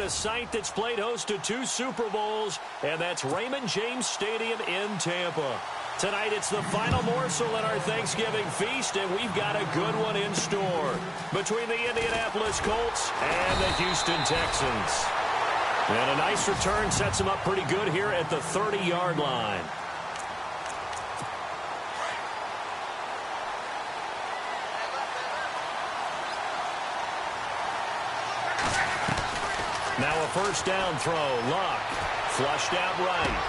a site that's played host to 2 Super Bowls, and that's Raymond James Stadium in Tampa. Tonight, it's the final morsel in our Thanksgiving feast, and we've got a good one in store between the Indianapolis Colts and the Houston Texans. And a nice return sets them up pretty good here at the 30-yard line. Now a first down throw. Luck flushed out right.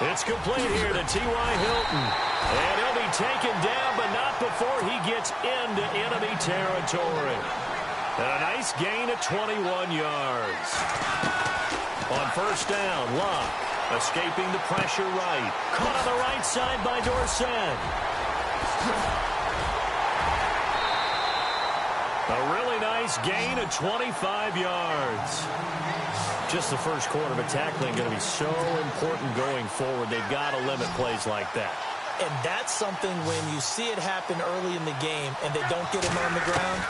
It's complete here to T.Y. Hilton. And he'll be taken down, but not before he gets into enemy territory. And a nice gain of 21 yards. On first down, Luck escaping the pressure right. Caught on the right side by Dorsett. A really nice gain of 25 yards. Just the first quarter of a tackling going to be so important going forward. They've got to limit plays like that. And that's something when you see it happen early in the game and they don't get him on the ground,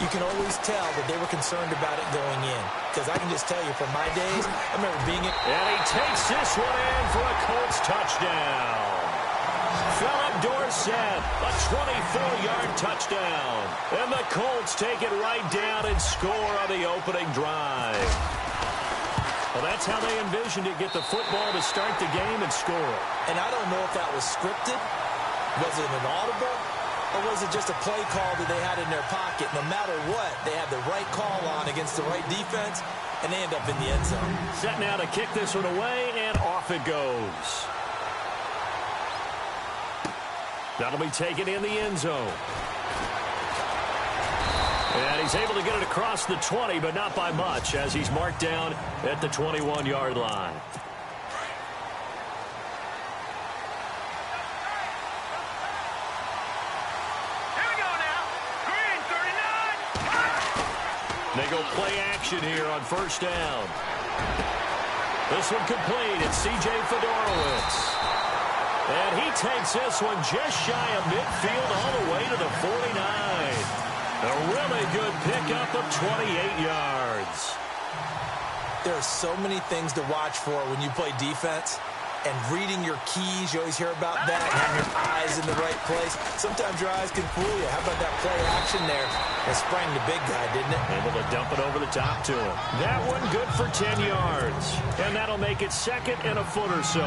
you can always tell that they were concerned about it going in. Because I can just tell you from my days, I remember being it. And he takes this one in for a Colts touchdown. Philip Dorsett, a 24-yard touchdown. And the Colts take it right down and score on the opening drive. Well, that's how they envisioned it, get the football to start the game and score. And I don't know if that was scripted. Was it an audible? Or was it just a play call that they had in their pocket? No matter what, they had the right call on against the right defense, and they end up in the end zone. Set now to kick this one away, and off it goes. That'll be taken in the end zone. And he's able to get it across the 20, but not by much, as he's marked down at the 21-yard line. Here we go now. Green, 39. They go play action here on first down. This one complete. It's C.J. Fedorowicz. And he takes this one just shy of midfield all the way to the 49. A really good pickup of 28 yards. There are so many things to watch for when you play defense. And reading your keys, you always hear about that. Having your eyes in the right place. Sometimes your eyes can fool you. How about that play action there? It sprang the big guy, didn't it? Able to dump it over the top to him. That one good for 10 yards. And that'll make it second and a foot or so.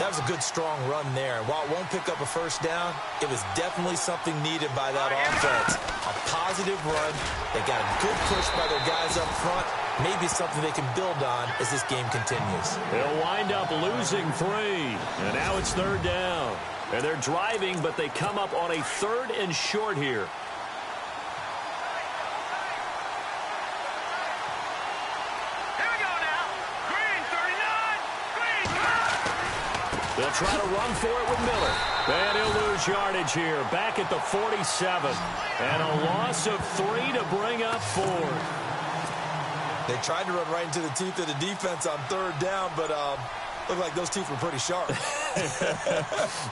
That was a good, strong run there. While it won't pick up a first down, it was definitely something needed by that offense. A positive run. They got a good push by their guys up front. Maybe something they can build on as this game continues. They'll wind up losing 3. And now it's third down. And they're driving, but they come up on a 3rd and short here. They'll try to run for it with Miller. And he'll lose yardage here. Back at the 47. And a loss of 3 to bring up 4. They tried to run right into the teeth of the defense on third down, but looked like those teeth were pretty sharp.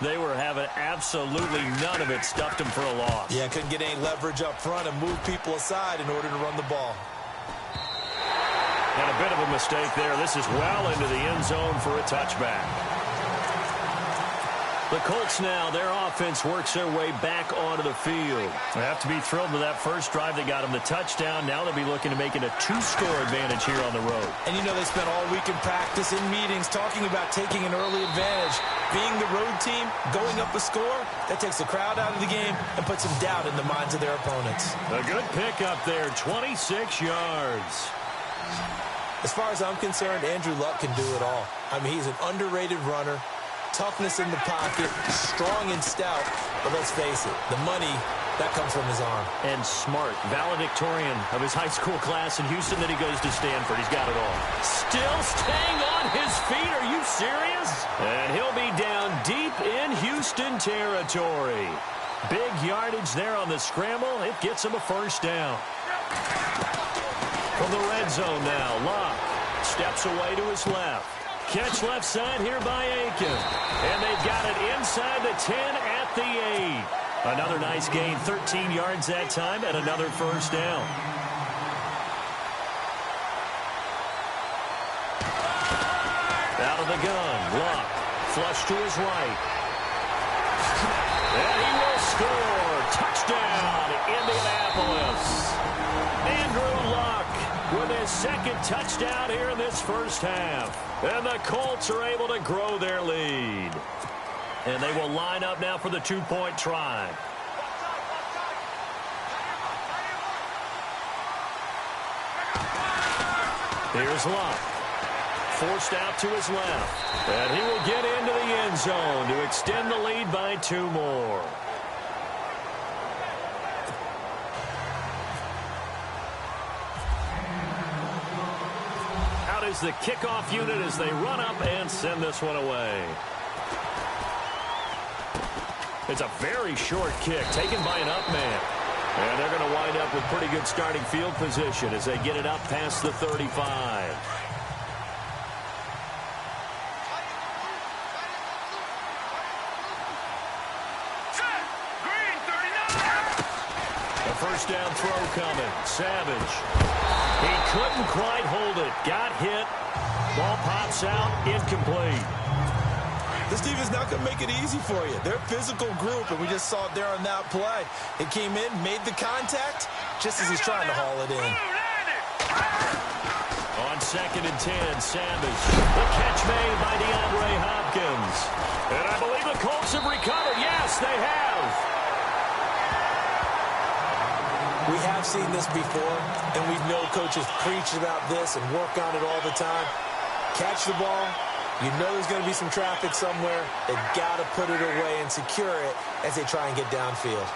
They were having absolutely none of it. Stuffed them for a loss. Yeah, couldn't get any leverage up front and move people aside in order to run the ball. And a bit of a mistake there. This is well into the end zone for a touchback. The Colts now, their offense works their way back onto the field. They have to be thrilled with that first drive that got them the touchdown. Now they'll be looking to make it a 2-score advantage here on the road. And you know they spent all week in practice, in meetings, talking about taking an early advantage. Being the road team, going up a score, that takes the crowd out of the game and puts some doubt in the minds of their opponents. A good pickup there, 26 yards. As far as I'm concerned, Andrew Luck can do it all. I mean, he's an underrated runner. Toughness in the pocket, strong and stout, but let's face it, the money, that comes from his arm. And smart, valedictorian of his high school class in Houston, then he goes to Stanford. He's got it all. Still staying on his feet, are you serious? And he'll be down deep in Houston territory. Big yardage there on the scramble, it gets him a first down. From the red zone now, Luck steps away to his left. Catch left side here by Aiken. And they've got it inside the 10 at the 8. Another nice gain, 13 yards that time, and another first down. Out of the gun, Luck. Flush to his right. And he will score. Touchdown, Indianapolis. Andrew Luck with his second touchdown here in this first half. And the Colts are able to grow their lead. And they will line up now for the two-point try. Here's Luck. Forced out to his left. And he will get into the end zone to extend the lead by 2 more. Out is the kickoff unit as they run up and send this one away. It's a very short kick taken by an up man. And they're going to wind up with pretty good starting field position as they get it up past the 35. A first down throw coming. Savage. He couldn't quite hold it. Got hit. Ball pops out. Incomplete. This defense not going to make it easy for you. They're a physical group, and we just saw it there on that play. It came in, made the contact, just as he's trying to haul it in. On 2nd and 10, Savage. The catch made by DeAndre Hopkins. And I believe the Colts have recovered. Yes, they have. We have seen this before, and we know coaches preach about this and work on it all the time. Catch the ball. You know there's going to be some traffic somewhere. They've got to put it away and secure it as they try and get downfield.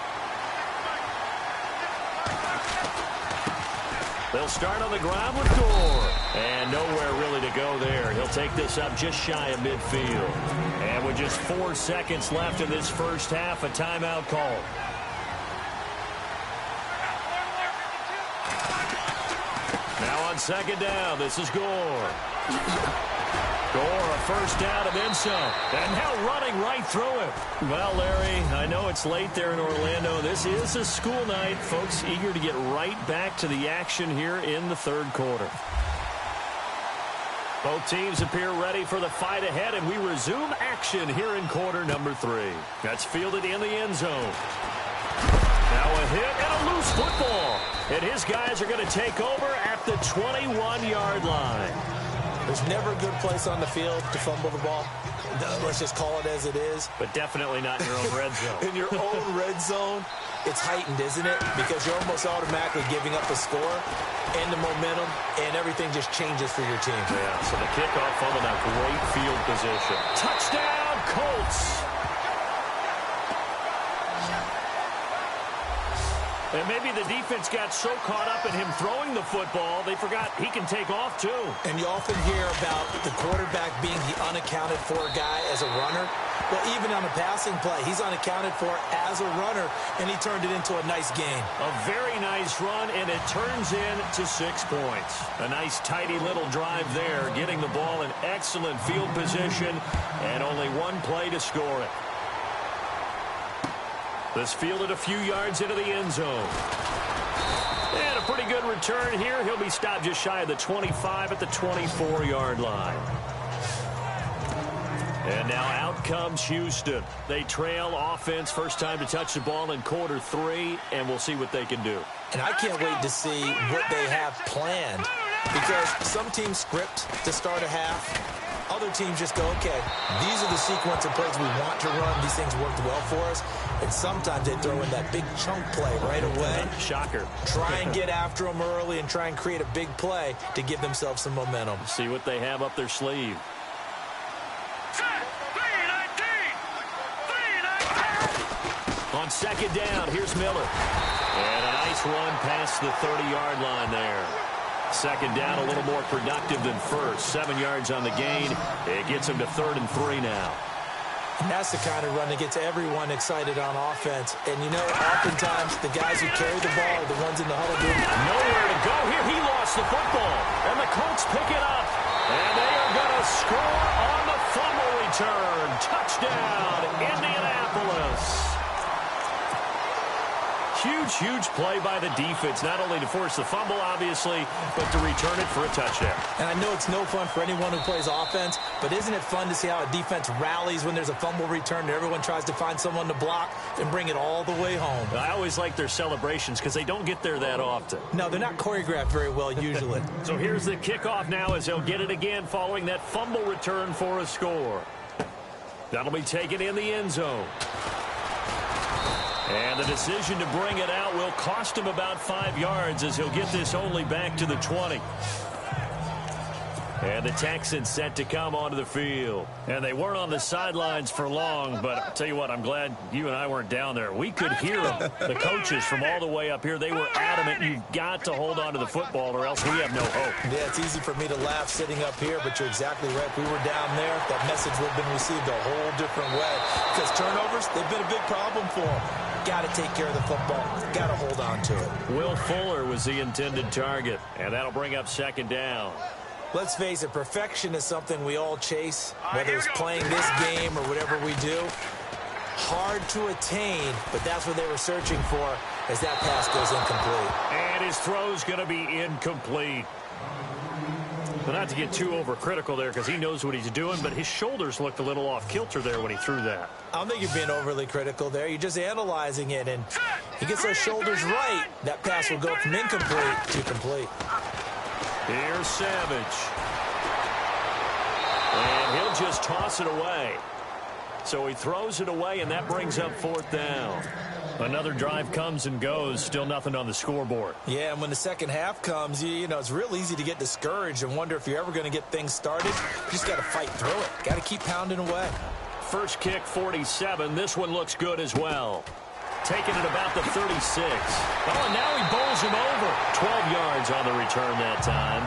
They'll start on the ground with Gore. And nowhere really to go there. He'll take this up just shy of midfield. And with just 4 seconds left in this first half, a timeout call. Now on 2nd down, this is Gore. Gore, a first down and then some. And now running right through it. Well, Larry, I know it's late there in Orlando. This is a school night. Folks eager to get right back to the action here in the 3rd quarter. Both teams appear ready for the fight ahead, and we resume action here in quarter number 3. That's fielded in the end zone. Now a hit and a loose football. And his guys are going to take over at the 21-yard line. There's never a good place on the field to fumble the ball. Let's just call it as it is. But definitely not in your own red zone. In your own red zone, it's heightened, isn't it? Because you're almost automatically giving up a score and the momentum, and everything just changes for your team. Yeah, so the kickoff fumble, now great field position. Touchdown, Colts! And maybe the defense got so caught up in him throwing the football, they forgot he can take off too. And you often hear about the quarterback being the unaccounted for guy as a runner. Well, even on a passing play, he's unaccounted for as a runner, and he turned it into a nice gain. A very nice run, and it turns into 6 points. A nice, tidy little drive there, getting the ball in excellent field position, and only 1 play to score it. This fielded a few yards into the end zone. And a pretty good return here. He'll be stopped just shy of the 25 at the 24-yard line. And now out comes Houston. They trail offense, first time to touch the ball in quarter 3, and we'll see what they can do. And I can't wait to see what they have planned, because some teams script to start a half. Other teams just go, okay, these are the sequence of plays we want to run. These things worked well for us. And sometimes they throw in that big chunk play right away. Shocker. Try and get after them early and try and create a big play to give themselves some momentum. See what they have up their sleeve. On 2nd down, here's Miller. And a nice run past the 30-yard line there. 2nd down, a little more productive than first. 7 yards on the gain. It gets him to 3rd and 3 now. And that's the kind of run that gets everyone excited on offense. And, you know, oftentimes the guys who carry the ball are the ones in the huddle room. Nowhere to go here. He lost the football. And the Colts pick it up. And they are going to score on the fumble return. Touchdown, Indianapolis. huge, huge play by the defense, not only to force the fumble, obviously, but to return it for a touchdown. And I know it's no fun for anyone who plays offense, but isn't it fun to see how a defense rallies when there's a fumble return and everyone tries to find someone to block and bring it all the way home? I always like their celebrations because they don't get there that often. No, they're not choreographed very well usually. So here's the kickoff now as they'll get it again following that fumble return for a score. That'll be taken in the end zone. And the decision to bring it out will cost him about 5 yards as he'll get this only back to the 20. And the Texans set to come onto the field. And they weren't on the sidelines for long, but I'll tell you what, I'm glad you and I weren't down there. We could hear them, the coaches from all the way up here. They were adamant, you've got to hold on to the football or else we have no hope. Yeah, it's easy for me to laugh sitting up here, but you're exactly right. If we were down there, that message would have been received a whole different way. Because turnovers, they've been a big problem for them. Got to take care of the football. Got to hold on to it. Will Fuller was the intended target, and that'll bring up second down. Let's face it, perfection is something we all chase, whether it's playing this game or whatever we do. Hard to attain, but that's what they were searching for as that pass goes incomplete. And his throw's going to be incomplete. But not to get too overcritical there because he knows what he's doing, but his shoulders looked a little off kilter there when he threw that. I don't think you're being overly critical there. You're just analyzing it, and he gets those shoulders right. That pass will go from incomplete to complete. Here's Savage. And he'll just toss it away. So he throws it away, and that brings up fourth down. Another drive comes and goes. Still nothing on the scoreboard. Yeah, and when the second half comes, you know, it's real easy to get discouraged and wonder if you're ever going to get things started. You just got to fight through it. Got to keep pounding away. First kick, 47. This one looks good as well. Taking it about the 36. Oh, and now he bowls him over. 12 yards on the return that time.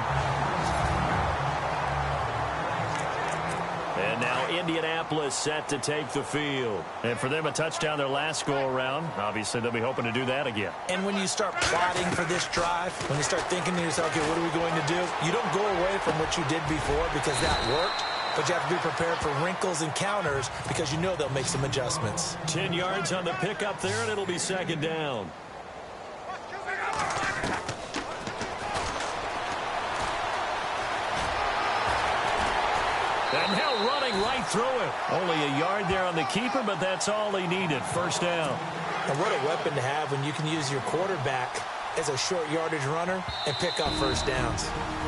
And now Indianapolis set to take the field. And for them, a touchdown their last go-around. Obviously, they'll be hoping to do that again. And when you start plotting for this drive, when you start thinking to yourself, okay, what are we going to do? You don't go away from what you did before because that worked. But you have to be prepared for wrinkles and counters because you know they'll make some adjustments. 10 yards on the pickup there, and it'll be second down. And now running right through it. Only a yard there on the keeper, but that's all he needed. First down. And what a weapon to have when you can use your quarterback as a short yardage runner and pick up first downs.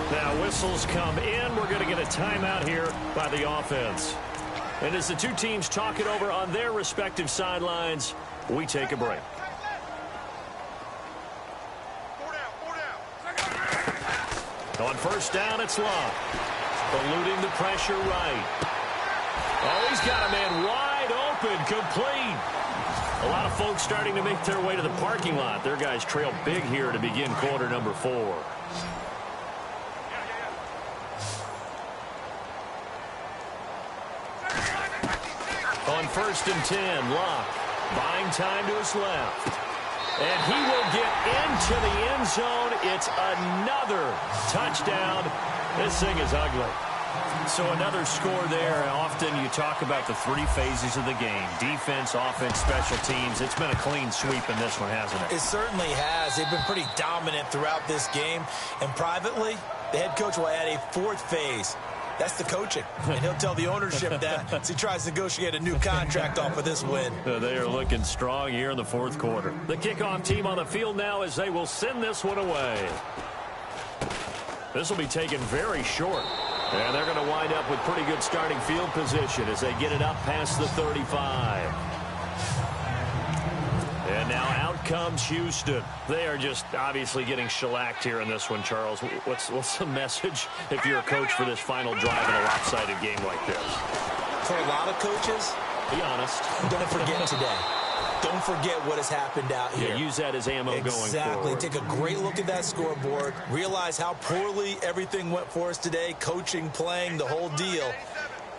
Now whistles come in. We're going to get a timeout here by the offense. And as the two teams talk it over on their respective sidelines, we take a break. On first down, it's Love. Eluding the pressure right. Oh, he's got a man wide open, complete. A lot of folks starting to make their way to the parking lot. Their guys trail big here to begin quarter number 4. On first and 10, Locke buying time to his left. And he will get into the end zone. It's another touchdown. This thing is ugly. So another score there. Often you talk about the 3 phases of the game. Defense, offense, special teams. It's been a clean sweep in this one, hasn't it? It certainly has. They've been pretty dominant throughout this game. And privately, the head coach will add a 4th phase. That's the coaching. And he'll tell the ownership that as he tries to negotiate a new contract off of this win. They are looking strong here in the 4th quarter. The kickoff team on the field now as they will send this one away. This will be taken very short. And they're going to wind up with pretty good starting field position as they get it up past the 35. And now out comes Houston. They are just obviously getting shellacked here in this one, Charles. What's the message if you're a coach for this final drive in a lopsided game like this? For a lot of coaches, be honest. Don't forget today. Don't forget what has happened out here. Yeah, use that as ammo going forward. Exactly. Take a great look at that scoreboard. Realize how poorly everything went for us today. Coaching, playing, the whole deal.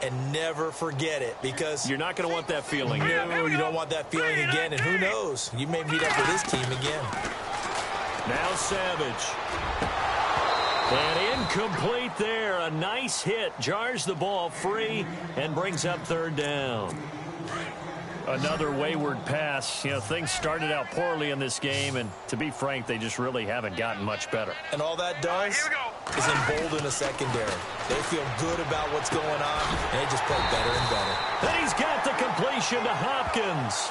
And never forget it because you're not going to want that feeling. No, you don't want that feeling again. And who knows? You may meet up with this team again. Now Savage. And incomplete there. A nice hit. Jars the ball free and brings up third down. Another wayward pass. You know, things started out poorly in this game, and to be frank, they just really haven't gotten much better. And all that does is embolden a secondary. They feel good about what's going on, and they just play better and better. And he's got the completion to Hopkins.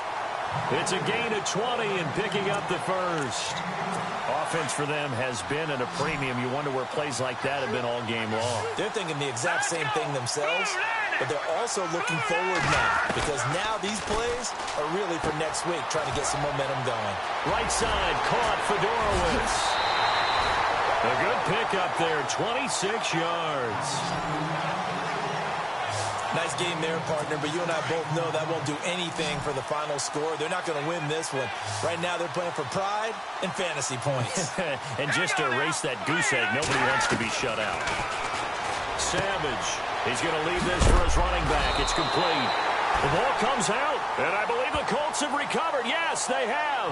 It's a gain of 20 and picking up the first. Offense for them has been at a premium. You wonder where plays like that have been all game long. They're thinking the exact same thing themselves, but they're also looking forward now because now these plays are really for next week, trying to get some momentum going. Right side caught Fedorowicz. A good pickup there, 26 yards. Nice game there, partner, but you and I both know that won't do anything for the final score. They're not going to win this one. Right now they're playing for pride and fantasy points. And just to erase that goose egg, nobody wants to be shut out. Savage. He's going to leave this for his running back. It's complete. The ball comes out, and I believe the Colts have recovered. Yes, they have.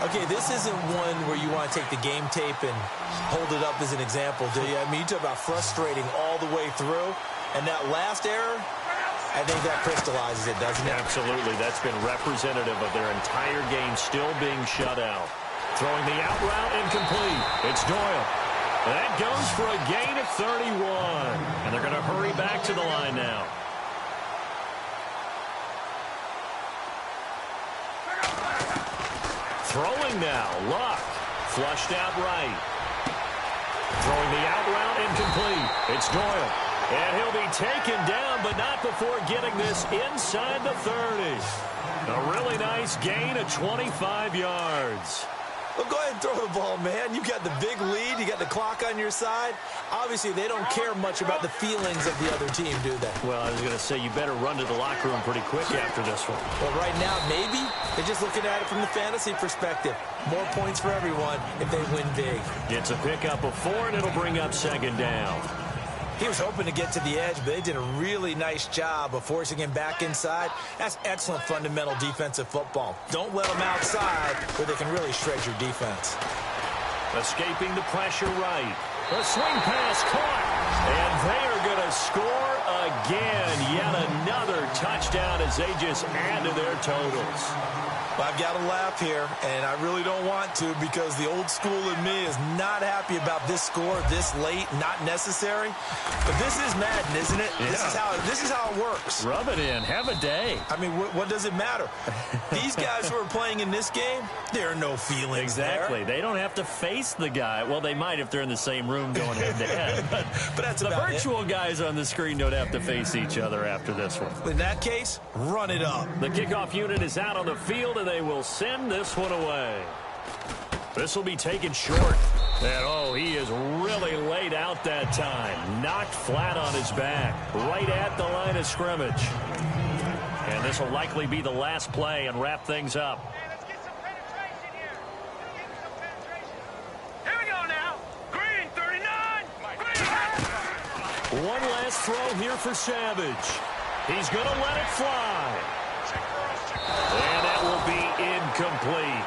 Okay, this isn't one where you want to take the game tape and hold it up as an example, do you? I mean, you talk about frustrating all the way through. And that last error, I think that crystallizes it, doesn't it? Absolutely. That's been representative of their entire game still being shut out. Throwing the out route incomplete. It's Doyle. That goes for a gain of 31. And they're going to hurry back to the line now. Throwing now. Luck. Flushed out right. Throwing the out route incomplete. It's Doyle. And he'll be taken down, but not before getting this inside the 30. A really nice gain of 25 yards. Well, go ahead and throw the ball, man. You got the big lead. You got the clock on your side. Obviously, they don't care much about the feelings of the other team, do they? Well, I was going to say, you better run to the locker room pretty quick after this one. Well, right now, maybe they're just looking at it from the fantasy perspective. More points for everyone if they win big. It's a pickup of 4, and it'll bring up second down. He was hoping to get to the edge, but they did a really nice job of forcing him back inside. That's excellent fundamental defensive football. Don't let them outside where they can really shred your defense. Escaping the pressure right. A swing pass caught. And they are going to score again. Yet another touchdown as they just add to their totals. Well, I've got to laugh here, and I really don't want to because the old school in me is not happy about this score this late, not necessary. But this is Madden, isn't it? Yeah. This is how it works. Rub it in. Have a day. I mean, what does it matter? These guys who are playing in this game, there are no feelings Exactly. there. They don't have to face the guy. Well, they might if they're in the same room going head-to-head. But that's the about virtual guys on the screen don't have to face each other after this one. In that case, run it up. The kickoff unit is out on the field, and they will send this one away. This will be taken short. And, he is really laid out that time. Knocked flat on his back, right at the line of scrimmage. And this will likely be the last play and wrap things up. Hey, let's get some penetration here. Let's get some penetration. Here we go now. Green, 39. Green. One last throw here for Savage. He's going to let it fly. And that will be incomplete.